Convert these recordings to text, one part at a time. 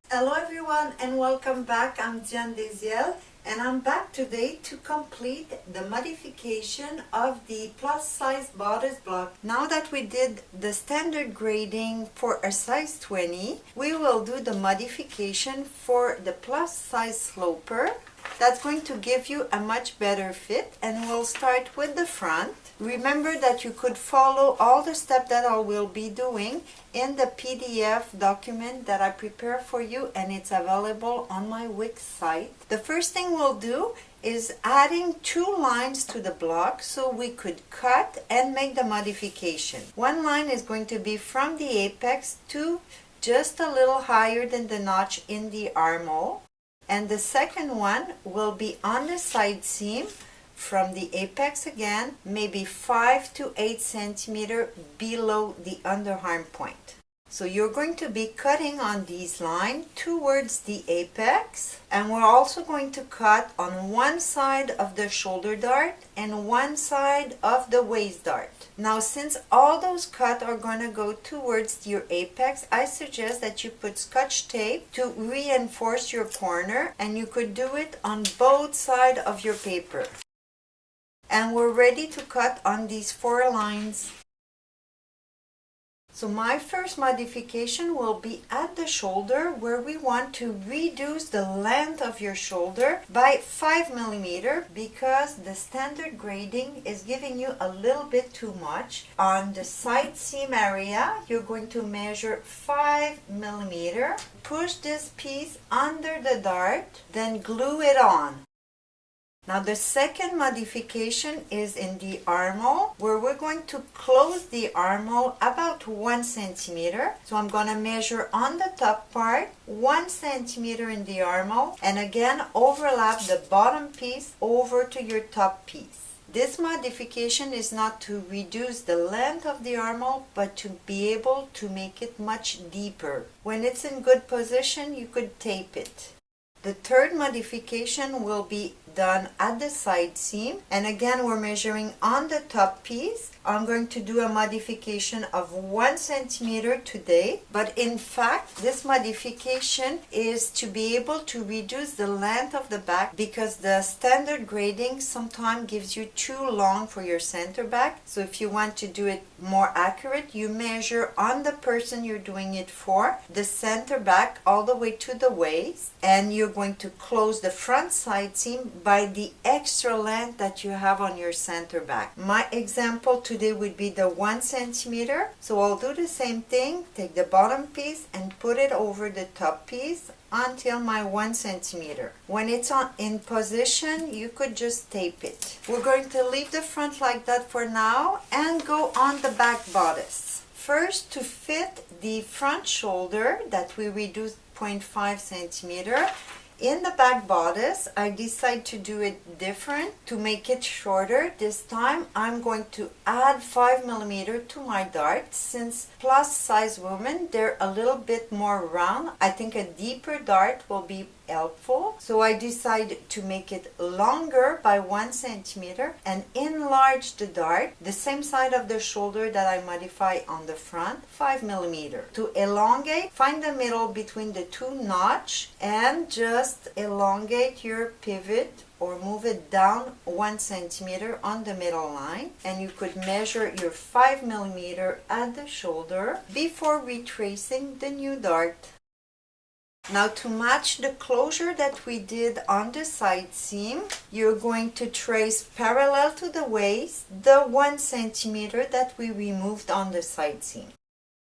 Hello everyone and welcome back. I'm Diane Deziel and I'm back today to complete the modification of the plus size bodice block. Now that we did the standard grading for a size 20, we will do the modification for the plus size sloper. That's going to give you a much better fit, and we'll start with the front. Remember that you could follow all the steps that I will be doing in the PDF document that I prepare for you, and it's available on my Wix site. The first thing we'll do is adding 2 lines to the block so we could cut and make the modification. One line is going to be from the apex to just a little higher than the notch in the armhole. And the second one will be on the side seam from the apex again, maybe 5 to 8 centimeters below the underarm point. So you're going to be cutting on these lines towards the apex, and we're also going to cut on one side of the shoulder dart and one side of the waist dart. Now, since all those cuts are going to go towards your apex, I suggest that you put scotch tape to reinforce your corner, and you could do it on both sides of your paper. And we're ready to cut on these 4 lines. So my first modification will be at the shoulder, where we want to reduce the length of your shoulder by 5 millimeters, because the standard grading is giving you a little bit too much. On the side seam area, you're going to measure 5 millimeters. Push this piece under the dart, then glue it on. Now the second modification is in the armhole, where we're going to close the armhole about 1 centimeter. So I'm going to measure on the top part 1 centimeter in the armhole, and again overlap the bottom piece over to your top piece. This modification is not to reduce the length of the armhole, but to be able to make it much deeper. When it's in good position, you could tape it. The third modification will be done at the side seam, and again we're measuring on the top piece. I'm going to do a modification of 1 centimeter today, but in fact this modification is to be able to reduce the length of the back, because the standard grading sometimes gives you too long for your center back. So if you want to do it more accurate, you measure on the person you're doing it for the center back all the way to the waist, and you're going to close the front side seam by the extra length that you have on your center back. My example today would be the 1 centimeter. So I'll do the same thing, take the bottom piece and put it over the top piece until my 1 centimeter. When it's in position, you could just tape it. We're going to leave the front like that for now and go on the back bodice. First, to fit the front shoulder that we reduced 0.5 centimeter, in the back bodice, I decide to do it different to make it shorter. This time I'm going to add 5 millimeters to my dart. Since plus size women, they're a little bit more round, I think a deeper dart will be helpful. So I decided to make it longer by 1 centimeter and enlarge the dart, the same side of the shoulder that I modify on the front, 5 millimeters. To elongate, find the middle between the 2 notches and just elongate your pivot or move it down 1 centimeter on the middle line, and you could measure your 5 millimeters at the shoulder before retracing the new dart. Now, to match the closure that we did on the side seam, you're going to trace parallel to the waist the 1 centimeter that we removed on the side seam.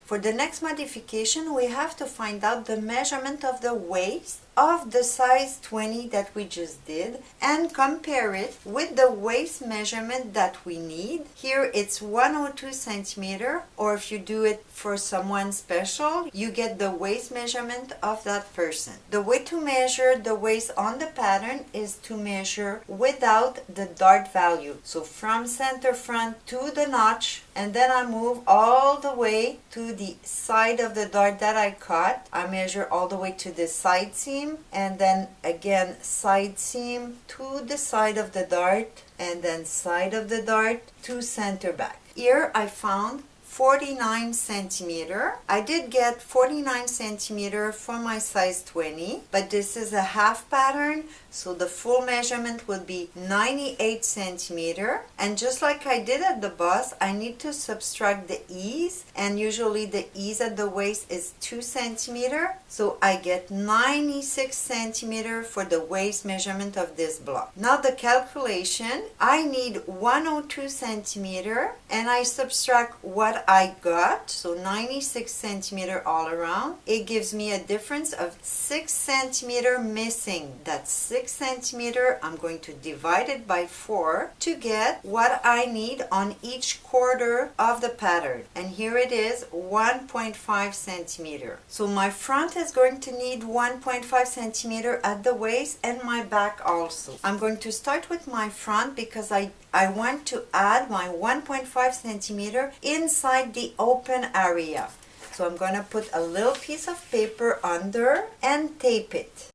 For the next modification, we have to find out the measurement of the waist of the size 20 that we just did and compare it with the waist measurement that we need. Here it's 102 centimeter, or if you do it for someone special, you get the waist measurement of that person. The way to measure the waist on the pattern is to measure without the dart value. So from center front to the notch, and then I move all the way to the side of the dart that I cut. I measure all the way to the side seam seam, and then again side seam to the side of the dart, and then side of the dart to center back. Here I found 49 centimeter. I did get 49 centimeter for my size 20, but this is a half pattern, so the full measurement would be 98 centimeter. And just like I did at the bust, I need to subtract the ease, and usually the ease at the waist is 2 centimeter, so I get 96 centimeter for the waist measurement of this block. Now the calculation, I need 102 centimeter, and I subtract what I got, so 96 centimeter all around. It gives me a difference of 6 centimeter missing. That's 6 centimeter. I'm going to divide it by 4 to get what I need on each quarter of the pattern. And here it is, 1.5 centimeter. So my front is going to need 1.5 centimeter at the waist, and my back also. I'm going to start with my front because I want to add my 1.5 centimeter inside the open area. So I'm going to put a little piece of paper under and tape it.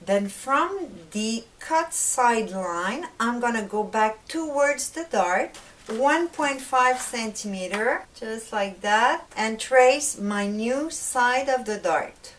Then from the cut side line, I'm going to go back towards the dart, 1.5 centimeter, just like that, and trace my new side of the dart.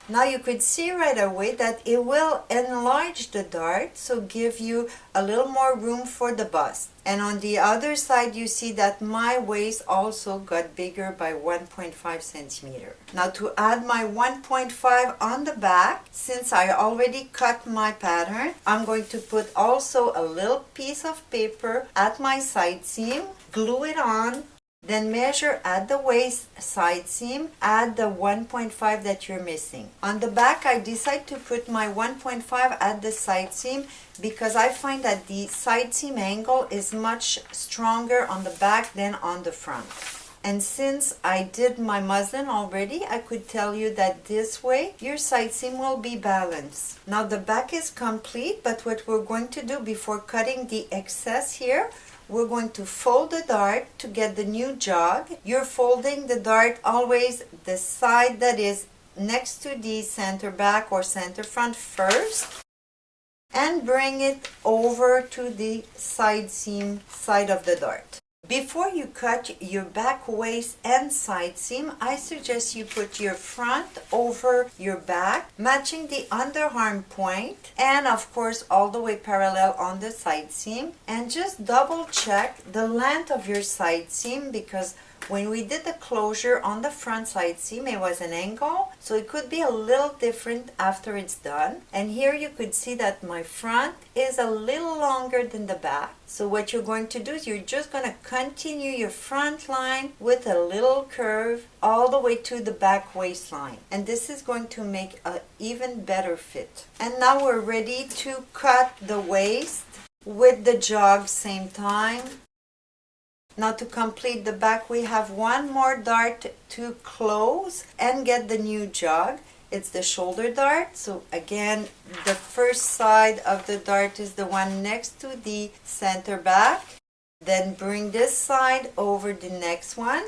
Now you could see right away that it will enlarge the dart, so give you a little more room for the bust. And on the other side you see that my waist also got bigger by 1.5 centimeter. Now to add my 1.5 on the back, since I already cut my pattern, I'm going to put also a little piece of paper at my side seam, glue it on, then measure at the waist side seam, add the 1.5 that you're missing. On the back, I decide to put my 1.5 at the side seam because I find that the side seam angle is much stronger on the back than on the front. And since I did my muslin already, I could tell you that this way your side seam will be balanced. Now the back is complete, but what we're going to do before cutting the excess here, we're going to fold the dart to get the new jog. You're folding the dart always the side that is next to the center back or center front first, and bring it over to the side seam side of the dart. Before you cut your back waist and side seam, I suggest you put your front over your back, matching the underarm point, and of course all the way parallel on the side seam, and just double check the length of your side seam, because when we did the closure on the front side seam, it was an angle, so it could be a little different after it's done. And here you could see that my front is a little longer than the back. So what you're going to do is you're just going to continue your front line with a little curve all the way to the back waistline. And this is going to make an even better fit. And now we're ready to cut the waist with the jog same time. Now to complete the back, we have one more dart to close and get the new jog. It's the shoulder dart. So again, the first side of the dart is the one next to the center back. Then bring this side over the next one.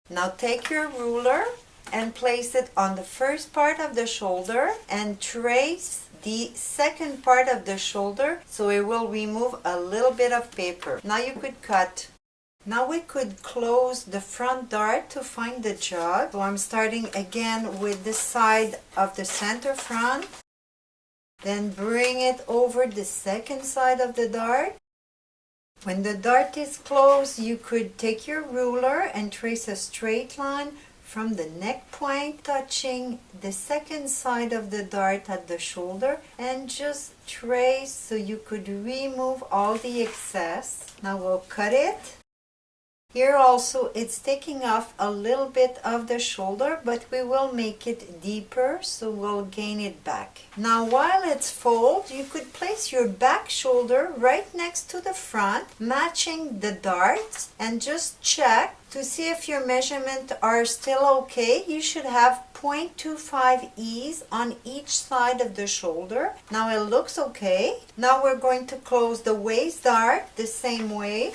Now take your ruler and place it on the first part of the shoulder and trace the second part of the shoulder, so it will remove a little bit of paper. Now you could cut. Now we could close the front dart to find the jog. So I'm starting again with the side of the center front. Then bring it over the second side of the dart. When the dart is closed, you could take your ruler and trace a straight line from the neck point touching the second side of the dart at the shoulder, and just trace so you could remove all the excess. Now we'll cut it. Here also it's taking off a little bit of the shoulder, but we will make it deeper, so we'll gain it back. Now while it's folded, you could place your back shoulder right next to the front, matching the darts, and just check to see if your measurements are still okay. You should have 0.25 ease on each side of the shoulder. Now it looks okay. Now we're going to close the waist dart the same way.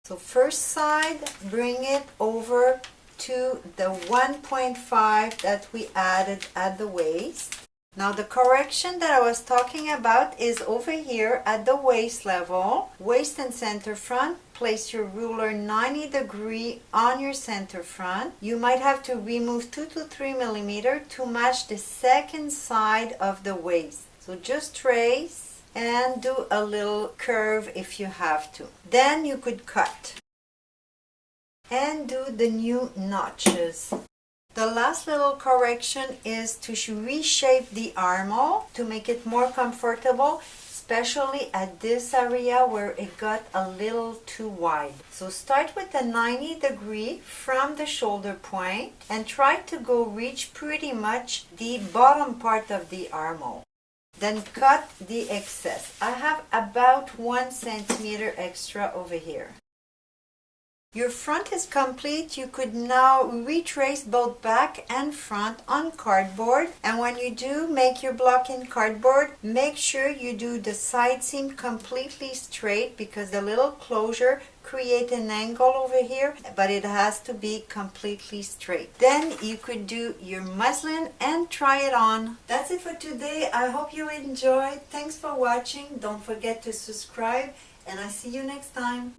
So first side, bring it over to the 1.5 that we added at the waist. Now the correction that I was talking about is over here at the waist level, waist and center front. Place your ruler 90 degrees on your center front. You might have to remove 2 to 3 millimeters to match the second side of the waist. So just trace and do a little curve if you have to. Then you could cut and do the new notches. The last little correction is to reshape the armhole to make it more comfortable, especially at this area where it got a little too wide. So start with a 90 degree from the shoulder point and try to go reach pretty much the bottom part of the armhole. Then cut the excess. I have about 1 centimeter extra over here. Your front is complete. You could now retrace both back and front on cardboard. And when you do make your block in cardboard, make sure you do the side seam completely straight because the little closure create an angle over here, but it has to be completely straight. Then you could do your muslin and try it on. That's it for today. I hope you enjoyed. Thanks for watching. Don't forget to subscribe and I'll see you next time.